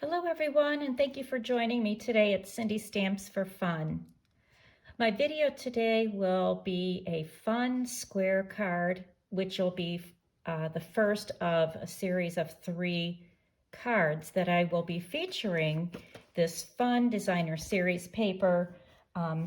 Hello everyone, and thank you for joining me today at Cindy Stamps for Fun. My video today will be a fun square card, which will be the first of a series of 3 cards that I will be featuring this fun designer series paper,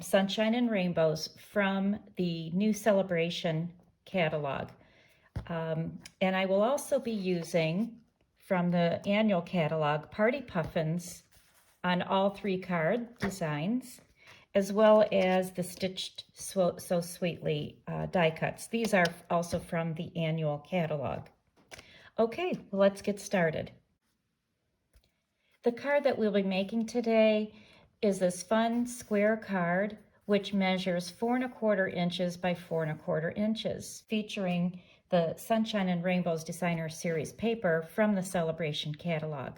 Sunshine and Rainbows, from the new Sale-A-Bration catalog. And I will also be using from the annual catalog Party Puffins on all 3 card designs, as well as the Stitched So Sweetly die cuts. These are also from the annual catalog. Okay, well, let's get started. The card that we'll be making today is this fun square card, which measures 4 1/4 inches by 4 1/4 inches, featuring the Sunshine and Rainbows Designer Series paper from the Sale-A-Bration catalog.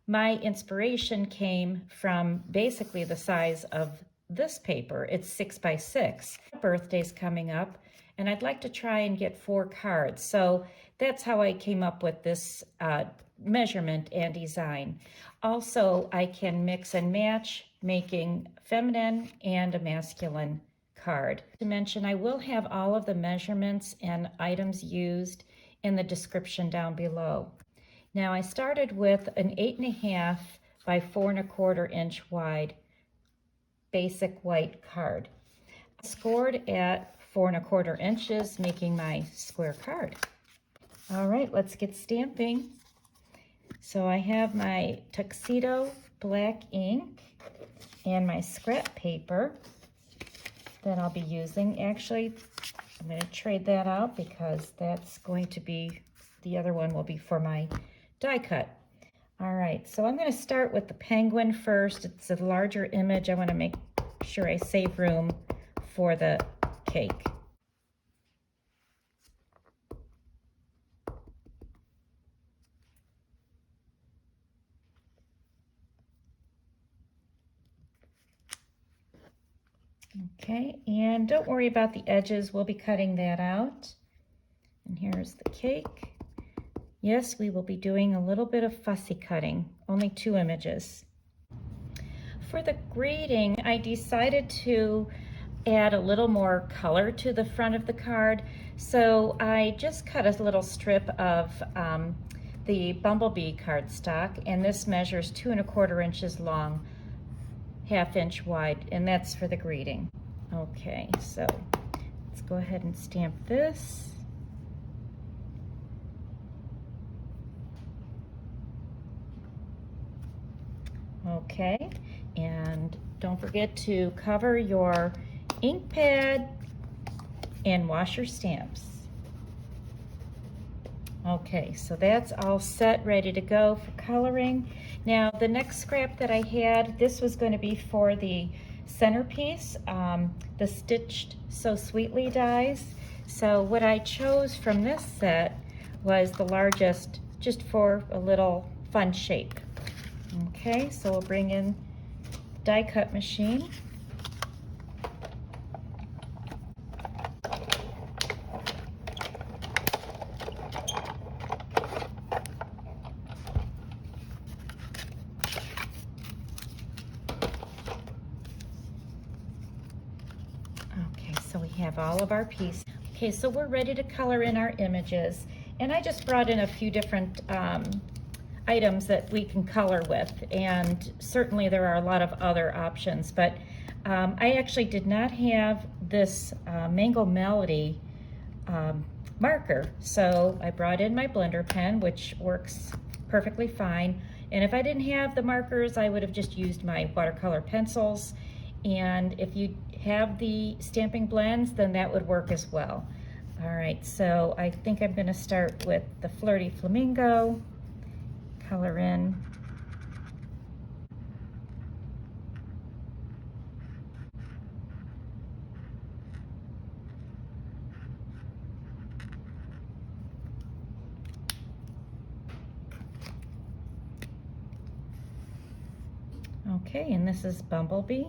My inspiration came from basically the size of this paper. It's 6 by 6. My birthday's coming up, and I'd like to try and get 4 cards. So that's how I came up with this measurement and design. Also, I can mix and match, making feminine and a masculine card. To mention, I will have all of the measurements and items used in the description down below. Now I started with an 8.5 by 4 1/4 inch wide basic white card. I scored at 4 1/4 inches, making my square card. All right, let's get stamping. So I have my tuxedo black ink and my scrap paper that I'll be using. Actually, I'm going to trade that out because that's going to be, the other one will be for my die cut. All right, so I'm going to start with the penguin first. It's a larger image. I want to make sure I save room for the cake. Okay, and don't worry about the edges. We'll be cutting that out. And here's the cake. Yes, we will be doing a little bit of fussy cutting, only 2 images. For the grading, I decided to add a little more color to the front of the card. So I just cut a little strip of the Bumblebee cardstock, and this measures 2 1/4 inches long, 1/2 inch wide, and that's for the greeting. Okay, so let's go ahead and stamp this. Okay, and don't forget to cover your ink pad and wash your stamps. Okay, so that's all set, ready to go for coloring. Now, the next scrap that I had, this was going to be for the centerpiece, the Stitched So Sweetly dies. So what I chose from this set was the largest, just for a little fun shape. Okay, so we'll bring in die cut machine. Okay, so we have all of our pieces. Okay, so we're ready to color in our images, and I just brought in a few different items that we can color with, and certainly there are a lot of other options, but I actually did not have this Mango Melody marker, so I brought in my blender pen, which works perfectly fine, and if I didn't have the markers, I would have just used my watercolor pencils, and if you have the stamping blends, then that would work as well. All right, so I think I'm going to start with the Flirty Flamingo. Color in. Okay, and this is Bumblebee.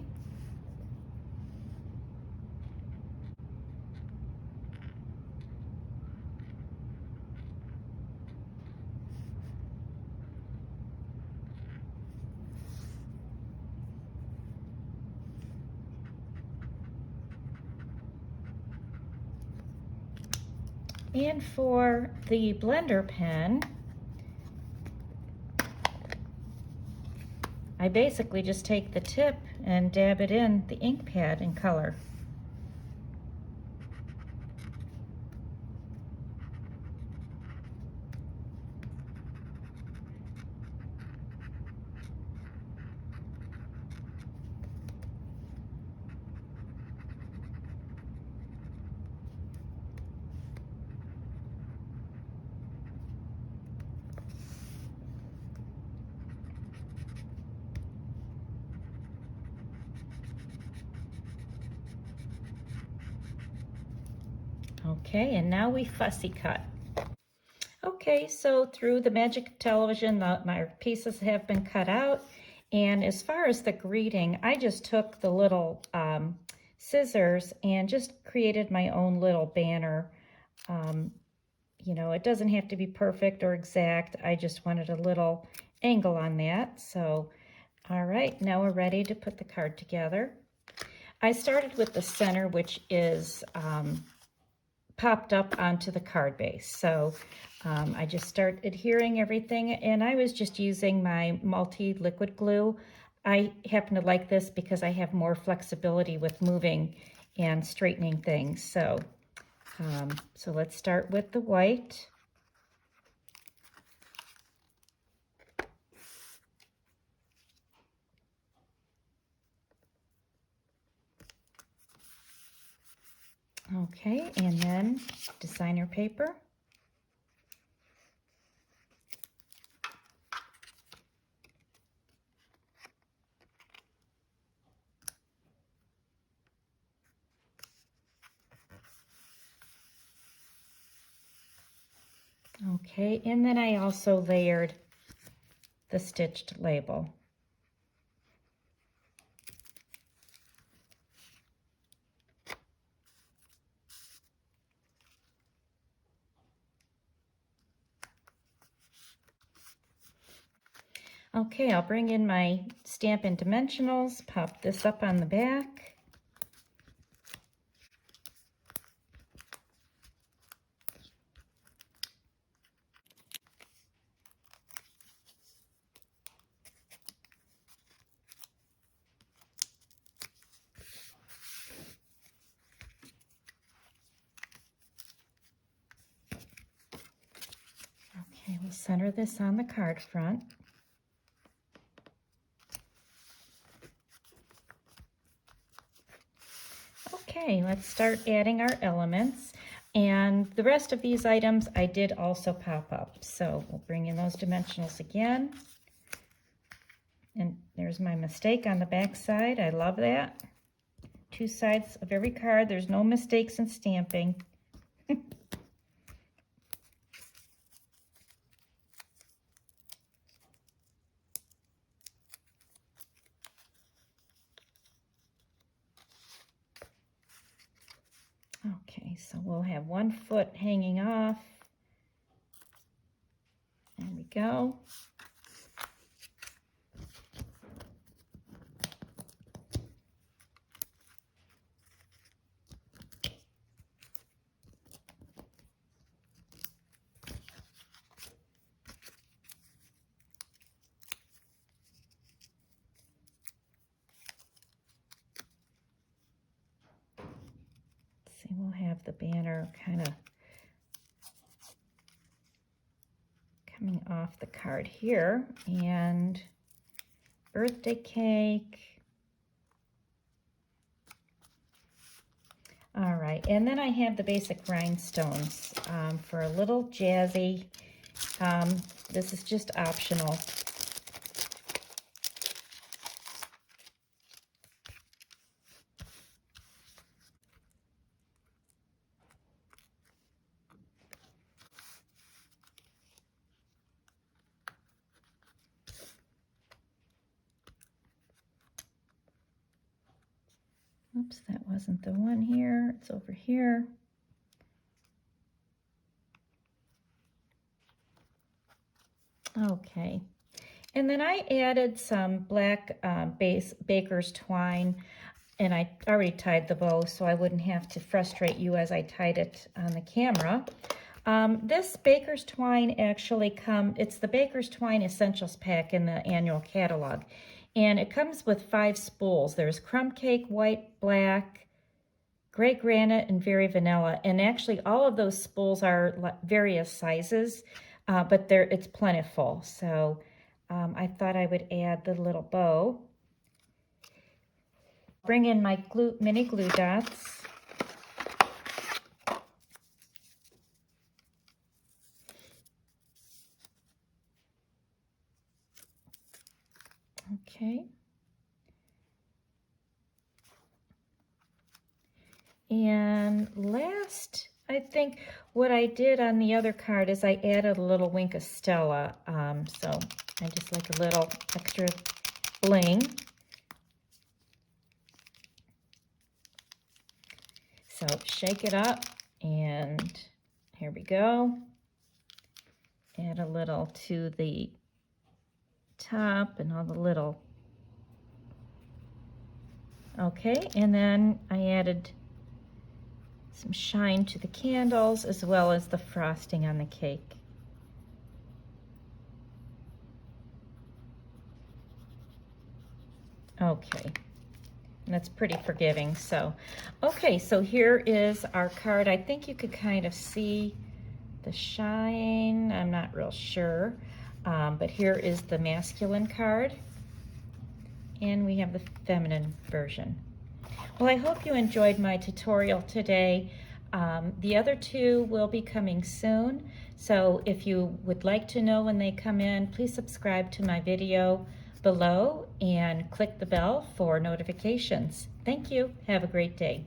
And for the blender pen, I basically just take the tip and dab it in the ink pad in color. Okay, and now we fussy cut. Okay, so through the magic of television, my pieces have been cut out. And as far as the greeting, I just took the little scissors and just created my own little banner. You know, it doesn't have to be perfect or exact. I just wanted a little angle on that. So, all right, now we're ready to put the card together. I started with the center, which is popped up onto the card base. So I just start adhering everything, and I was just using my multi-liquid glue. I happen to like this because I have more flexibility with moving and straightening things. So, so let's start with the white. Okay, and then designer paper. Okay, and then I also layered the stitched label. Okay, I'll bring in my Stampin' Dimensionals, pop this up on the back. Okay, we'll center this on the card front. Okay, let's start adding our elements. And the rest of these items I did also pop up. So we'll bring in those dimensionals again. And there's my mistake on the back side. I love that. Two sides of every card. There's no mistakes in stamping. Okay, so we'll have one foot hanging off. There we go. See, we'll have the banner kind of coming off the card here, and birthday cake. All right, and then I have the basic rhinestones for a little jazzy. This is just optional. Oops, that wasn't the one here. It's over here. Okay, and then I added some black baker's twine, and I already tied the bow so I wouldn't have to frustrate you as I tied it on the camera. This Baker's Twine actually it's the Baker's Twine Essentials Pack in the annual catalog. And it comes with 5 spools. There's Crumb Cake, White, Black, Gray Granite, and Very Vanilla. And actually all of those spools are various sizes, but it's plentiful. So I thought I would add the little bow. Bring in my mini glue dots. Okay. And last, I think what I did on the other card is I added a little wink of Stella. So I just like a little extra bling. So shake it up, and here we go. Add a little to the top and all the little. Okay, and then I added some shine to the candles as well as the frosting on the cake. Okay, and that's pretty forgiving. So, okay, so here is our card. I think you could kind of see the shine. I'm not real sure, but here is the masculine card, and we have the feminine version. Well, I hope you enjoyed my tutorial today. The other 2 will be coming soon, so if you would like to know when they come in, please subscribe to my video below and click the bell for notifications. Thank you. Have a great day.